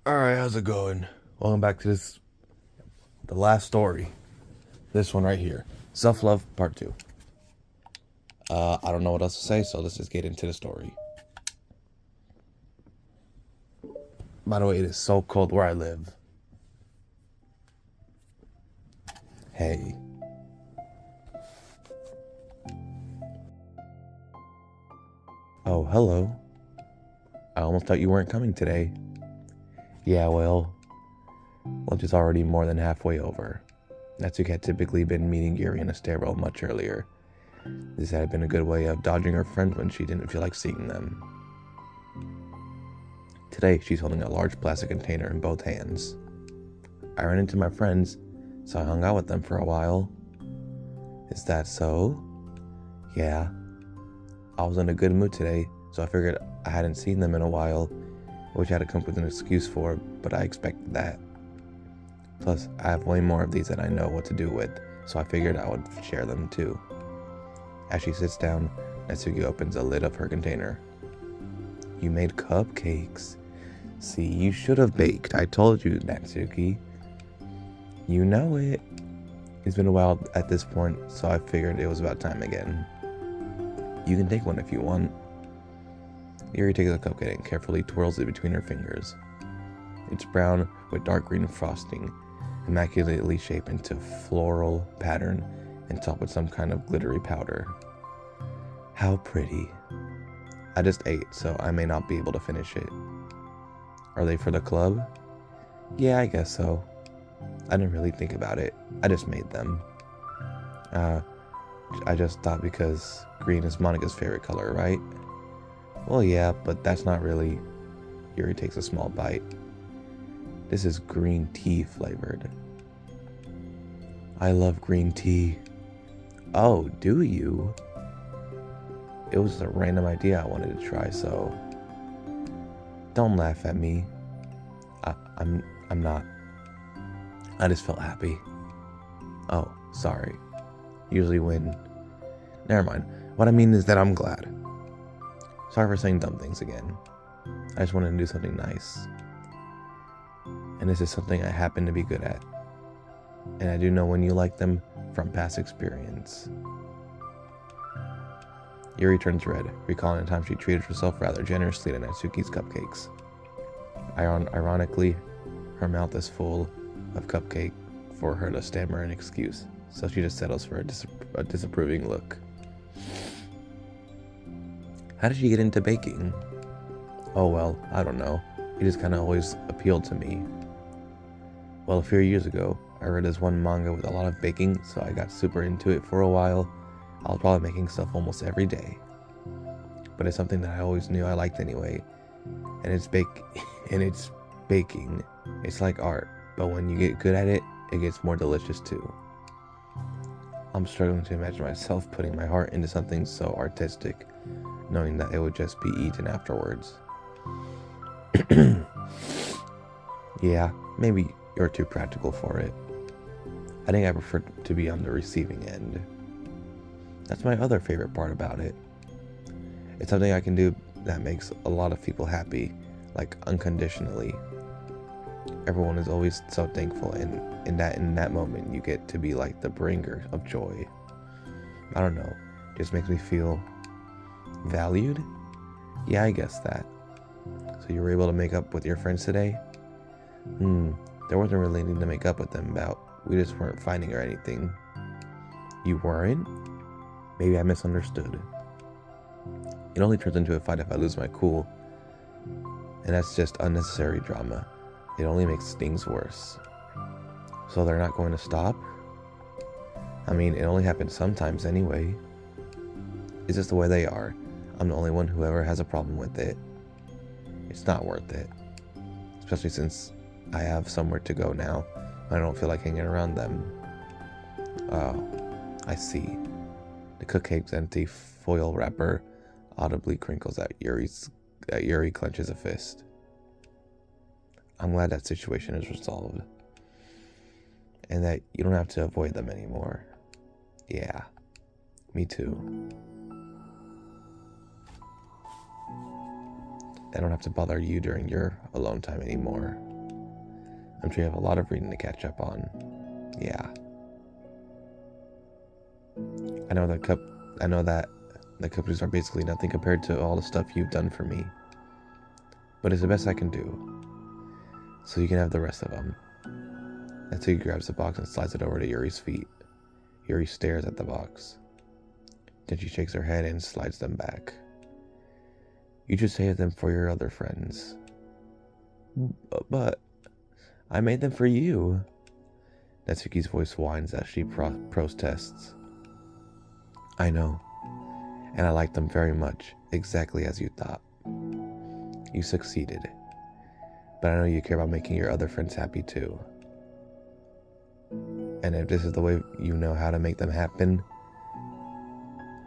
Alright, how's it going? Welcome back to the last story. This one right here. Self Love Part 2. I don't know what else to say, so let's just get into the story. By the way, it is so cold where I live. Hey. Oh, hello. I almost thought you weren't coming today. Yeah, well, lunch is already more than halfway over. Natsuki had typically been meeting Yuri in a stairwell much earlier. This had been a good way of dodging her friends when she didn't feel like seeing them. Today, she's holding a large plastic container in both hands. I ran into my friends, so I hung out with them for a while. Is that so? Yeah. I was in a good mood today, so I figured I hadn't seen them in a while, which I had to come up with an excuse for, but I expected that. Plus, I have way more of these than I know what to do with, so I figured I would share them too. As she sits down, Natsuki opens the lid of her container. You made cupcakes. See, you should have baked. I told you, Natsuki. You know it. It's been a while at this point, so I figured it was about time again. You can take one if you want. Yuri takes the cupcake and carefully twirls it between her fingers. It's brown with dark green frosting, immaculately shaped into floral pattern and topped with some kind of glittery powder. How pretty. I just ate, so I may not be able to finish it. Are they for the club? Yeah, I guess so. I didn't really think about it. I just made them. I just thought because green is Monica's favorite color, right? Well, yeah, but that's not really... Yuri takes a small bite. This is green tea flavored. I love green tea. Oh, do you? It was a random idea I wanted to try, so... Don't laugh at me. I'm not. I just felt happy. Oh, sorry. Usually when... Never mind. What I mean is that I'm glad. Sorry for saying dumb things again. I just wanted to do something nice. And this is something I happen to be good at. And I do know when you like them from past experience. Yuri turns red, recalling the time she treated herself rather generously to Natsuki's cupcakes. Ironically, her mouth is full of cupcake for her to stammer an excuse, so she just settles for a disapproving look. How did you get into baking? Oh well, I don't know. It just kinda always appealed to me. Well, a few years ago, I read this one manga with a lot of baking, so I got super into it for a while. I was probably making stuff almost every day. But it's something that I always knew I liked anyway. And it's baking. It's like art, but when you get good at it, it gets more delicious too. I'm struggling to imagine myself putting my heart into something so artistic, knowing that it would just be eaten afterwards. Yeah, maybe you're too practical for it. I think I prefer to be on the receiving end. That's my other favorite part about it. It's something I can do that makes a lot of people happy, like unconditionally. Everyone is always so thankful, and in that moment you get to be like the bringer of joy. I don't know, just makes me feel valued? Yeah, I guess that. So you were able to make up with your friends today? There wasn't really anything to make up with them about. We just weren't fighting or anything. You weren't? Maybe I misunderstood. It only turns into a fight if I lose my cool. And that's just unnecessary drama. It only makes things worse. So they're not going to stop? I mean, it only happens sometimes anyway. It's just the way they are. I'm the only one who ever has a problem with it. It's not worth it. Especially since I have somewhere to go now. I don't feel like hanging around them. Oh, I see. The cupcake's empty foil wrapper audibly crinkles at Yuri clenches a fist. I'm glad that situation is resolved. And that you don't have to avoid them anymore. Yeah, me too. I don't have to bother you during your alone time anymore. I'm sure you have a lot of reading to catch up on. Yeah. I know that the cookies are basically nothing compared to all the stuff you've done for me. But it's the best I can do. So you can have the rest of them. Natsuki grabs the box and slides it over to Yuri's feet. Yuri stares at the box. Then she shakes her head and slides them back. You should save them for your other friends. But I made them for you. Natsuki's voice whines as she protests. I know, and I like them very much, exactly as you thought. You succeeded, but I know you care about making your other friends happy too. And if this is the way you know how to make them happen,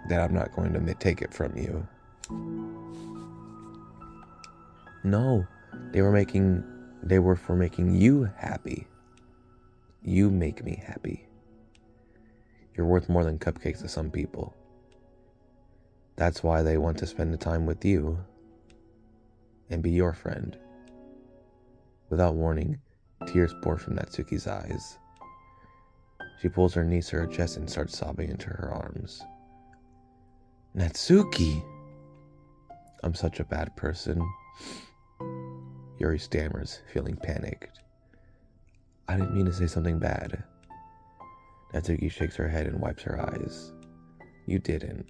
then I'm not going to take it from you. No, they were for making you happy. You make me happy. You're worth more than cupcakes to some people. That's why they want to spend the time with you and be your friend. Without warning, tears pour from Natsuki's eyes. She pulls her knees to her chest and starts sobbing into her arms. Natsuki! I'm such a bad person. Yuri stammers, feeling panicked. I didn't mean to say something bad. Natsuki shakes her head and wipes her eyes. You didn't.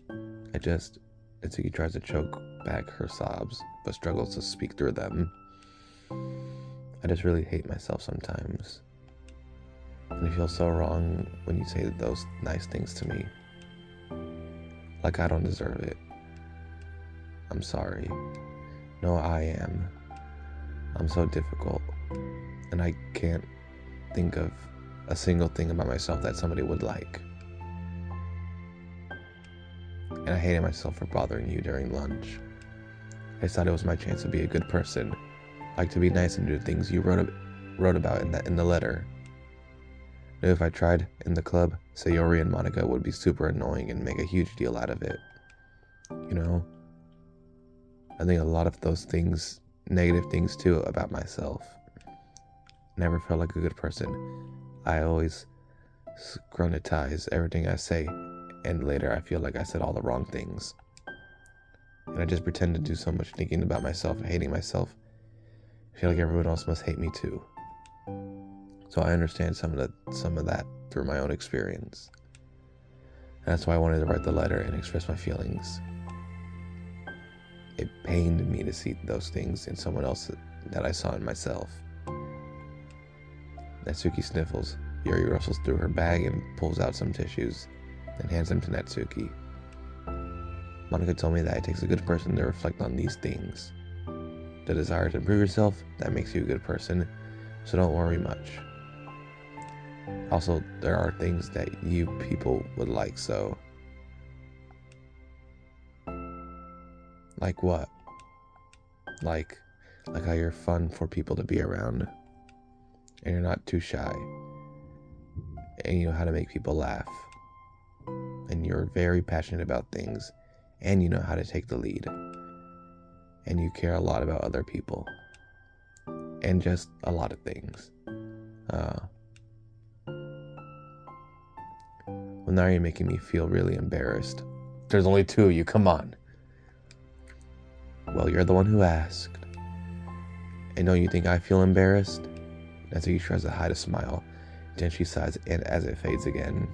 Natsuki tries to choke back her sobs, but struggles to speak through them. I just really hate myself sometimes. And I feel so wrong when you say those nice things to me. Like I don't deserve it. I'm sorry. No, I am. I'm so difficult. And I can't think of a single thing about myself that somebody would like. And I hated myself for bothering you during lunch. I just thought it was my chance to be a good person, like to be nice and do things you wrote about in the letter. I knew if I tried in the club, Sayori and Monica would be super annoying and make a huge deal out of it. You know? I think a lot of those things, negative things too, about myself. Never felt like a good person. I always scrutinize everything I say, and later I feel like I said all the wrong things. And I just pretend to do so much thinking about myself and hating myself. I feel like everyone else must hate me too. So I understand some of that through my own experience. And that's why I wanted to write the letter and express my feelings. It pained me to see those things in someone else that I saw in myself. Natsuki sniffles. Yuri rustles through her bag and pulls out some tissues, then hands them to Natsuki. Monica told me that it takes a good person to reflect on these things. The desire to improve yourself, that makes you a good person, so don't worry much. Also, there are things that you people would like, so... Like what? Like how you're fun for people to be around, and you're not too shy, and you know how to make people laugh, and you're very passionate about things, and you know how to take the lead, and you care a lot about other people, and just a lot of things. Well, now you're making me feel really embarrassed. There's only two of you, come on. Well, you're the one who asked. And don't you think I feel embarrassed? Natsuki tries to hide a smile. Then she sighs and as it fades again.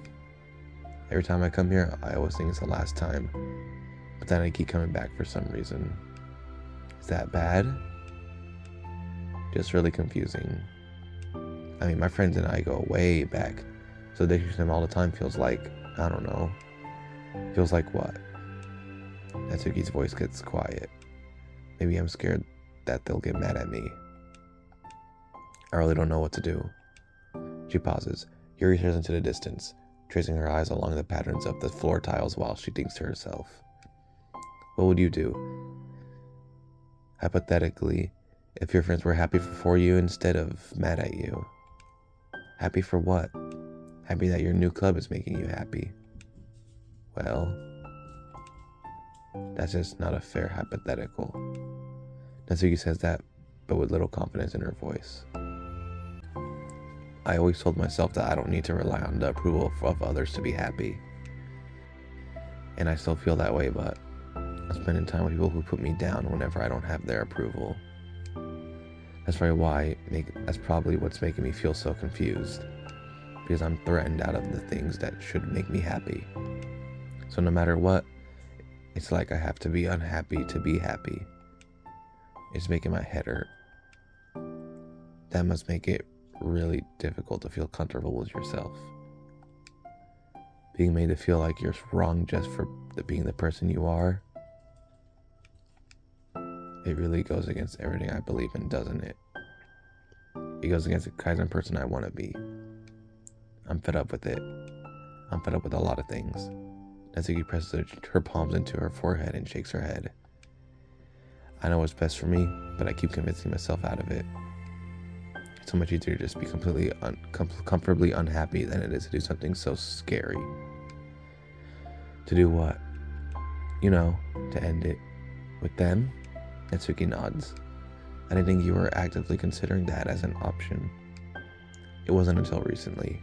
Every time I come here, I always think it's the last time. But then I keep coming back for some reason. Is that bad? Just really confusing. I mean, my friends and I go way back. So dating them all the time feels like, I don't know. Feels like what? Natsuki's voice gets quiet. Maybe I'm scared that they'll get mad at me. I really don't know what to do. She pauses. Yuri stares into the distance, tracing her eyes along the patterns of the floor tiles while she thinks to herself. What would you do? Hypothetically, if your friends were happy for you instead of mad at you. Happy for what? Happy that your new club is making you happy. Well, that's just not a fair hypothetical. Natsuki says that, but with little confidence in her voice. I always told myself that I don't need to rely on the approval of others to be happy. And I still feel that way, but I'm spending time with people who put me down whenever I don't have their approval. That's probably what's making me feel so confused. Because I'm threatened out of the things that should make me happy. So no matter what, it's like I have to be unhappy to be happy. It's making my head hurt. That must make it really difficult to feel comfortable with yourself. Being made to feel like you're wrong just for being the person you are. It really goes against everything I believe in, doesn't it? It goes against the kind of person I want to be. I'm fed up with it. I'm fed up with a lot of things. Natsuki presses her palms into her forehead and shakes her head. I know what's best for me, but I keep convincing myself out of it. It's so much easier to just be completely comfortably unhappy than it is to do something so scary. To do what? To end it. With them? Natsuki nods. I didn't think you were actively considering that as an option. It wasn't until recently.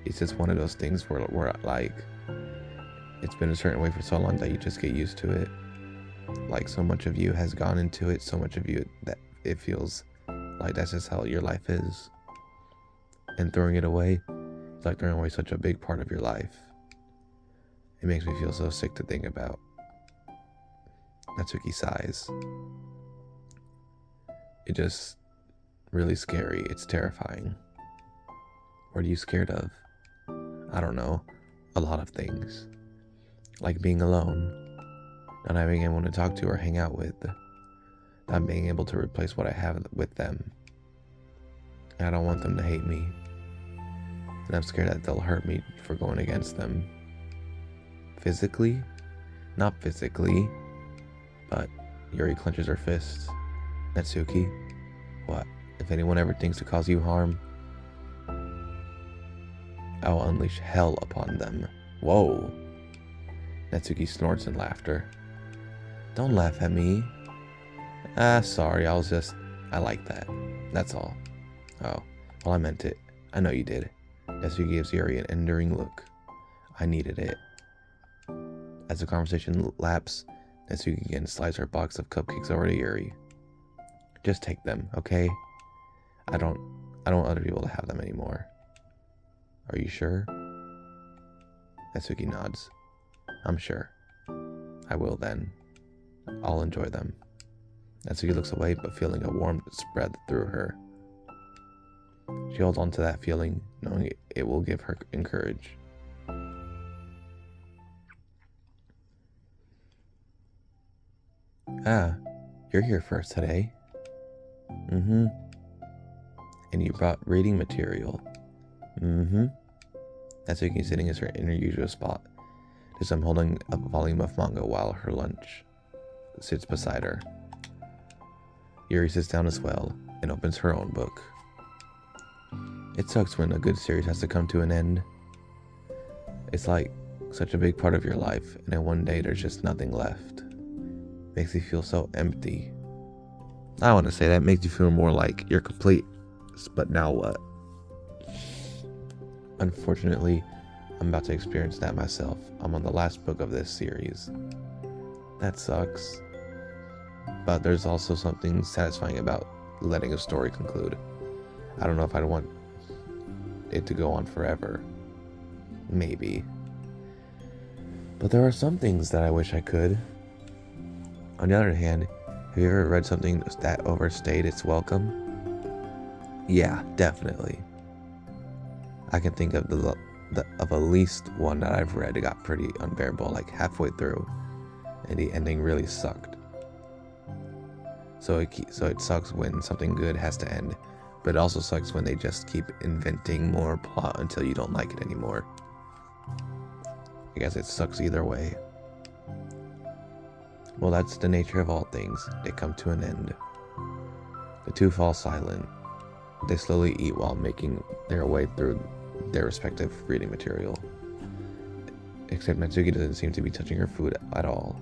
It's just one of those things where like, it's been a certain way for so long that you just get used to it. Like, so much of you has gone into it, so much of you that it feels like that's just how your life is. And throwing it away, it's like throwing away such a big part of your life. It makes me feel so sick to think about. Natsuki sighs. It's just really scary. It's terrifying. What are you scared of? I don't know. A lot of things. Like being alone. Not having anyone to talk to or hang out with. Not being able to replace what I have with them. And I don't want them to hate me. And I'm scared that they'll hurt me for going against them. Physically? Not physically. But Yuri clenches her fists. Natsuki, what? If anyone ever thinks to cause you harm, I will unleash hell upon them. Whoa. Natsuki snorts in laughter. Don't laugh at me. Sorry, I like that. That's all. Oh, well, I meant it. I know you did. Natsuki gives Yuri an enduring look. I needed it. As the conversation lapses, Natsuki again slides her box of cupcakes over to Yuri. Just take them, okay? I don't want other people to have them anymore. Are you sure? Natsuki nods. I'm sure. I will then. I'll enjoy them. Natsuki looks away, but feeling a warmth spread through her. She holds on to that feeling, knowing it will give her courage. Ah, you're here first today. Mm-hmm. And you brought reading material. Mm-hmm. Natsuki sitting in her usual spot. Just I'm holding a volume of manga while her lunch sits beside her. Yuri sits down as well and opens her own book. It sucks when a good series has to come to an end. It's like such a big part of your life, and then one day there's just nothing left. Makes you feel so empty. I want to say that makes you feel more like you're complete, but now what? Unfortunately, I'm about to experience that myself. I'm on the last book of this series. That sucks. But there's also something satisfying about letting a story conclude. I don't know if I'd want it to go on forever. Maybe. But there are some things that I wish I could. On the other hand, have you ever read something that overstayed its welcome? Yeah, definitely. I can think of of at least one that I've read that got pretty unbearable, like halfway through, and the ending really sucked. So it sucks when something good has to end, but it also sucks when they just keep inventing more plot until you don't like it anymore. I guess it sucks either way. Well, that's the nature of all things. They come to an end. The two fall silent. They slowly eat while making their way through their respective reading material. Except Natsuki doesn't seem to be touching her food at all.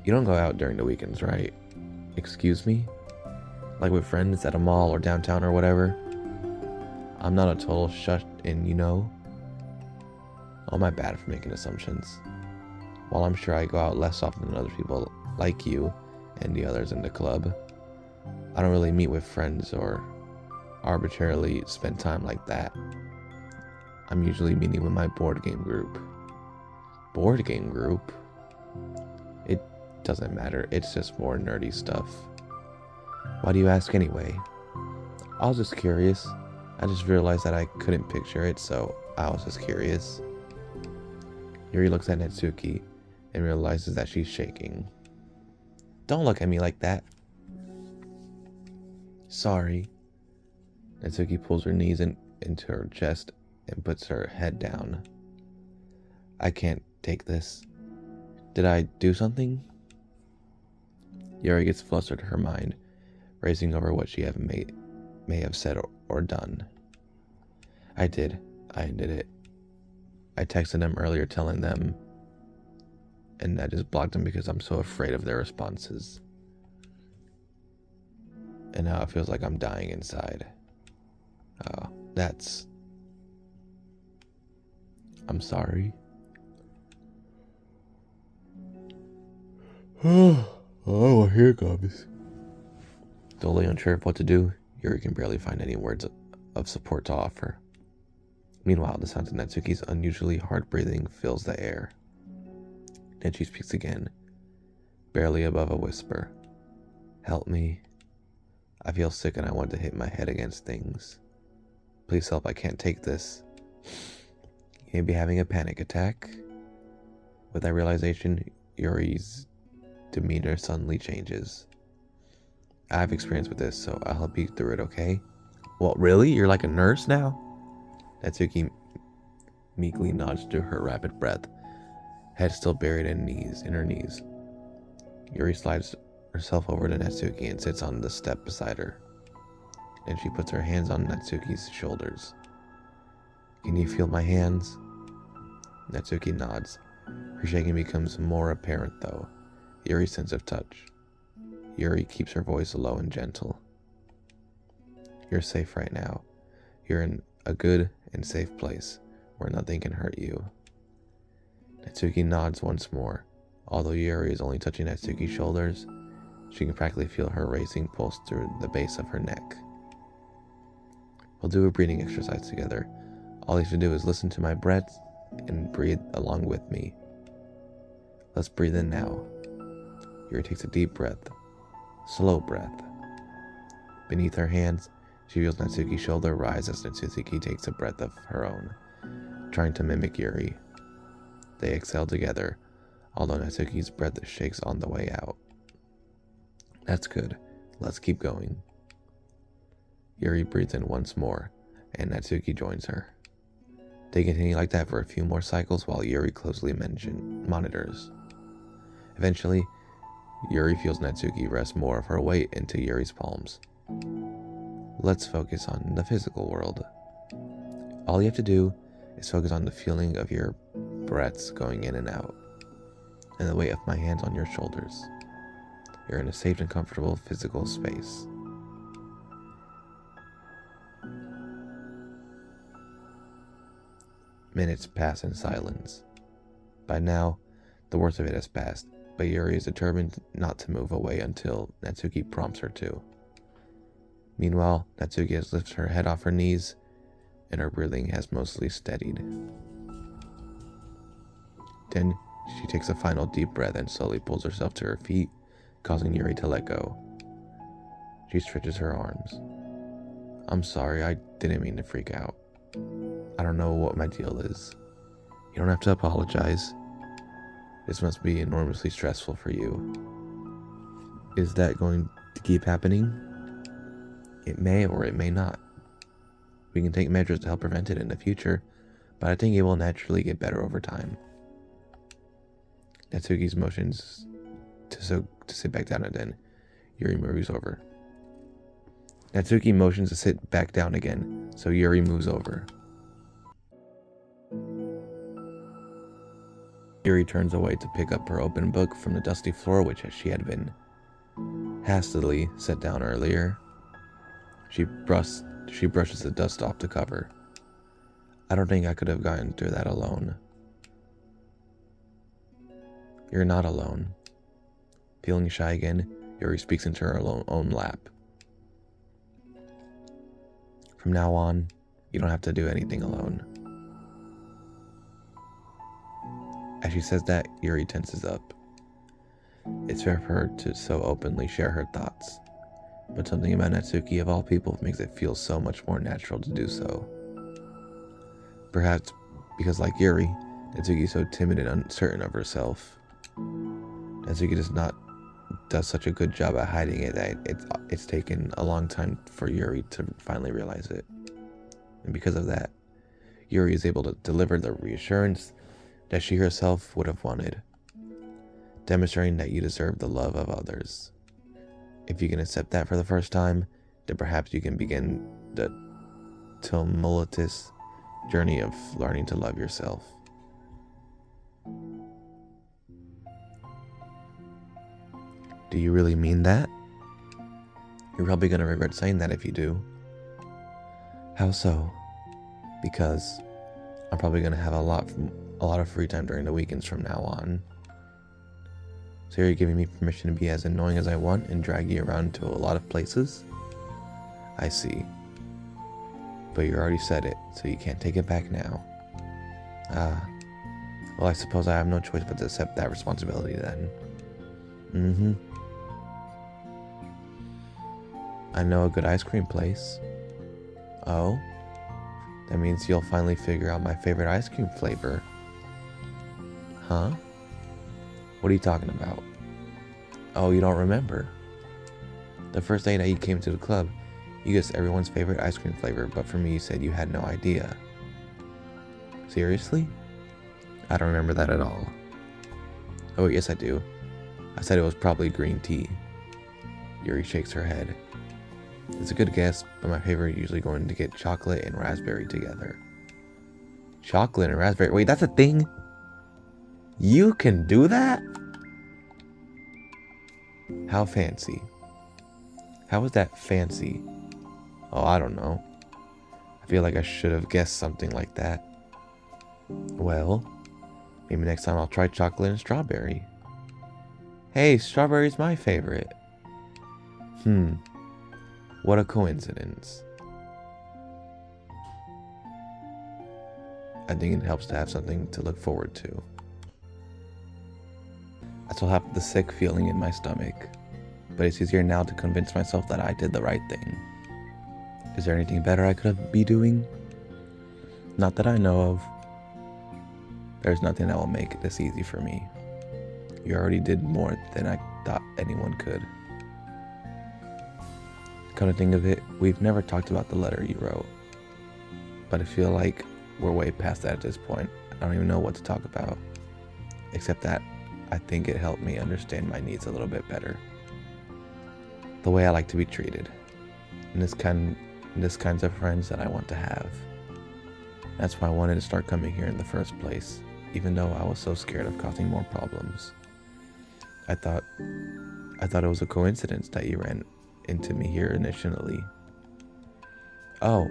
You don't go out during the weekends, right? Excuse me? Like with friends at a mall or downtown or whatever? I'm not a total shut-in, you know? Oh, my bad for making assumptions. While I'm sure I go out less often than other people like you and the others in the club, I don't really meet with friends or arbitrarily spend time like that. I'm usually meeting with my board game group. Board game group? It doesn't matter, it's just more nerdy stuff. Why do you ask anyway? I was just curious. I just realized that I couldn't picture it, so I was just curious. Yuri looks at Natsuki and realizes that she's shaking. Don't look at me like that. Sorry. Natsuki pulls her knees into her chest and puts her head down. I can't take this. Did I do something? Yuri gets flustered, her mind racing over what she may have said or done. I did it. I texted them earlier telling them, and I just blocked them because I'm so afraid of their responses. And now it feels like I'm dying inside. I'm sorry. Oh, here it comes. Totally unsure of what to do, Yuri can barely find any words of support to offer. Meanwhile, the sound of Natsuki's unusually hard breathing fills the air. Then she speaks again, barely above a whisper. Help me. I feel sick and I want to hit my head against things. Please help, I can't take this. You may be having a panic attack. With that realization, Yuri's demeanor suddenly changes. I have experience with this, so I'll help you through it, okay? Well, really? You're like a nurse now? Natsuki meekly nods to her rapid breath, head still buried in her knees. Yuri slides herself over to Natsuki and sits on the step beside her. Then she puts her hands on Natsuki's shoulders. Can you feel my hands? Natsuki nods. Her shaking becomes more apparent though. Yuri's sense of touch. Yuri keeps her voice low and gentle. You're safe right now. You're in a good and safe place where nothing can hurt you. Natsuki nods once more. Although Yuri is only touching Natsuki's shoulders, she can practically feel her racing pulse through the base of her neck. We'll do a breathing exercise together. All you have to do is listen to my breath and breathe along with me. Let's breathe in now. Yuri takes a deep breath. Slow breath. Beneath her hands, she feels Natsuki's shoulder rise as Natsuki takes a breath of her own, trying to mimic Yuri. They exhale together, although Natsuki's breath shakes on the way out. That's good. Let's keep going. Yuri breathes in once more, and Natsuki joins her. They continue like that for a few more cycles while Yuri closely monitors. Eventually, Yuri feels Natsuki rest more of her weight into Yuri's palms. Let's focus on the physical world. All you have to do is focus on the feeling of your breaths going in and out, and the weight of my hands on your shoulders. You're in a safe and comfortable physical space. Minutes pass in silence. By now, the worst of it has passed, but Yuri is determined not to move away until Natsuki prompts her to. Meanwhile, Natsuki has lifted her head off her knees, and her breathing has mostly steadied. Then, she takes a final deep breath and slowly pulls herself to her feet, causing Yuri to let go. She stretches her arms. I'm sorry, I didn't mean to freak out. I don't know what my deal is. You don't have to apologize. This must be enormously stressful for you. Is that going to keep happening? It may or it may not. We can take measures to help prevent it in the future, but I think it will naturally get better over time. Natsuki's motions to sit back down, and then Yuri moves over. Natsuki motions to sit back down again, so Yuri moves over. Yuri turns away to pick up her open book from the dusty floor which she had been hastily set down earlier. She She brushes the dust off the cover. I don't think I could have gotten through that alone. You're not alone. Feeling shy again, Yuri speaks into her own lap. From now on, you don't have to do anything alone. As she says that, Yuri tenses up. It's rare for her to so openly share her thoughts, but something about Natsuki of all people makes it feel so much more natural to do so. Perhaps because, like Yuri, Natsuki is so timid and uncertain of herself. Natsuki does such a good job at hiding it that it's taken a long time for Yuri to finally realize it. And because of that, Yuri is able to deliver the reassurance that she herself would have wanted, demonstrating that you deserve the love of others. If you can accept that for the first time, then perhaps you can begin the tumultuous journey of learning to love yourself. Do you really mean that? You're probably going to regret saying that if you do. How so? Because I'm probably going to have a lot of free time during the weekends from now on. So you're giving me permission to be as annoying as I want and drag you around to a lot of places? I see. But you already said it, so you can't take it back now. Well, I suppose I have no choice but to accept that responsibility then. I know a good ice cream place. Oh? That means you'll finally figure out my favorite ice cream flavor. Huh? What are you talking about? Oh, you don't remember? The first day that you came to the club, you guessed everyone's favorite ice cream flavor, but for me you said you had no idea. Seriously? I don't remember that at all. Oh, yes I do. I said it was probably green tea. Yuri shakes her head. It's a good guess, but my favorite is usually going to get chocolate and raspberry together. Chocolate and raspberry? Wait, that's a thing? You can do that? How fancy. How is that fancy? Oh, I don't know. I feel like I should have guessed something like that. Well, maybe next time I'll try chocolate and strawberry. Hey, strawberry's my favorite. What a coincidence. I think it helps to have something to look forward to. I still have the sick feeling in my stomach, but it's easier now to convince myself that I did the right thing. Is there anything better I could be doing? Not that I know of. There's nothing that will make this easy for me. You already did more than I thought anyone could. Come to think of it, we've never talked about the letter you wrote. But I feel like we're way past that at this point. I don't even know what to talk about. Except that I think it helped me understand my needs a little bit better. The way I like to be treated. And this kinds of friends that I want to have. That's why I wanted to start coming here in the first place, even though I was so scared of causing more problems. I thought it was a coincidence that you ran into me here initially. Oh,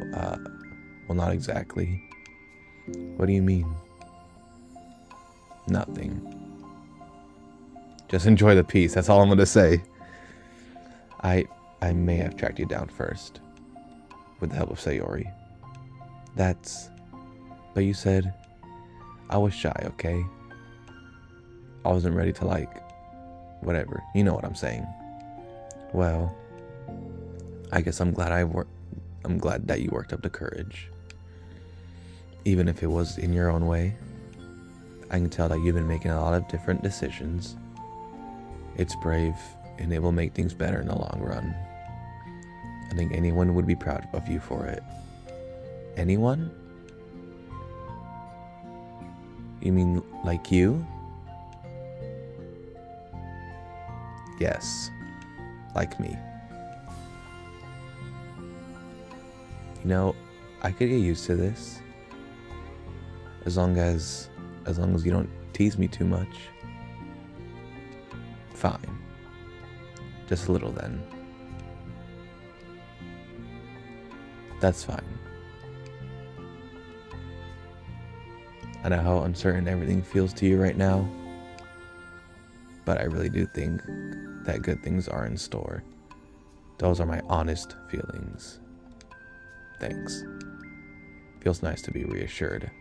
well, not exactly. What do you mean? Nothing. Just enjoy the peace, that's all I'm gonna say. I may have tracked you down first, with the help of Sayori. But you said, I was shy, okay? I wasn't ready to whatever, you know what I'm saying. Well, I guess I'm glad that you worked up the courage. Even if it was in your own way. I can tell that you've been making a lot of different decisions. It's brave, and it will make things better in the long run. I think anyone would be proud of you for it. Anyone? You mean like you? Yes, like me. You know, I could get used to this. As long as you don't tease me too much. Fine. Just a little then. That's fine. I know how uncertain everything feels to you right now, but I really do think that good things are in store. Those are my honest feelings. Thanks. Feels nice to be reassured.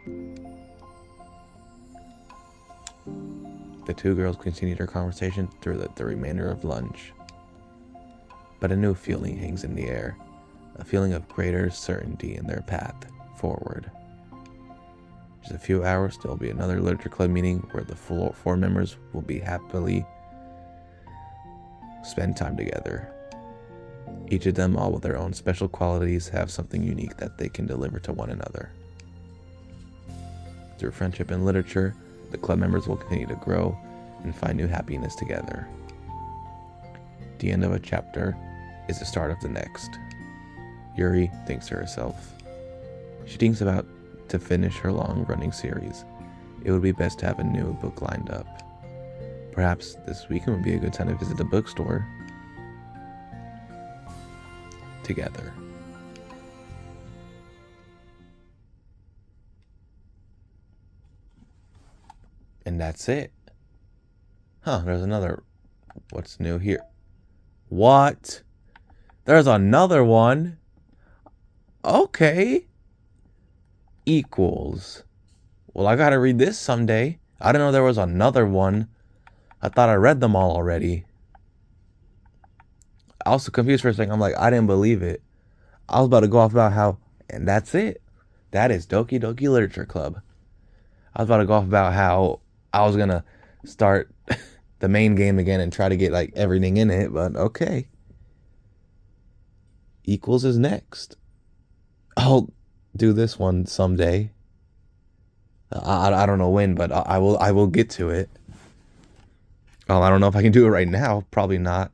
The two girls continued their conversation through the remainder of lunch. But a new feeling hangs in the air, a feeling of greater certainty in their path forward. Just a few hours, there will be another literature club meeting where the four members will be happily spend time together. Each of them, all with their own special qualities, have something unique that they can deliver to one another. Through friendship and literature, the club members will continue to grow and find new happiness together. The end of a chapter is the start of the next. Yuri thinks to herself. She thinks about to finish her long-running series. It would be best to have a new book lined up. Perhaps this weekend would be a good time to visit the bookstore together. And that's it. Huh, there's another. What's new here? What? There's another one? Okay. Equals. Well, I gotta read this someday. I didn't know there was another one. I thought I read them all already. I was so confused for a second. I'm like, I didn't believe it. I was about to go off about how, and that's it. That is Doki Doki Literature Club. I was about to go off about how I was gonna start the main game again and try to get like everything in it, but okay. Equals is next. I'll do this one someday. I don't know when, but I will get to it. I don't know if I can do it right now. Probably not.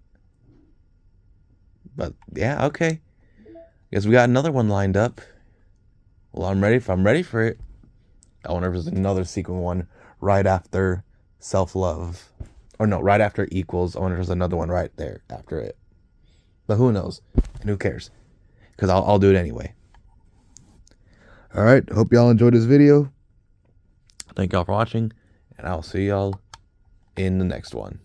But yeah, okay. Guess we got another one lined up. Well, I'm ready for it. I wonder if there's another sequel one right after Self-Love. Or no, right after Equals. I wonder if there's another one right there after it. But who knows? And who cares? Because I'll do it anyway. Alright, hope y'all enjoyed this video. Thank y'all for watching. And I'll see y'all in the next one.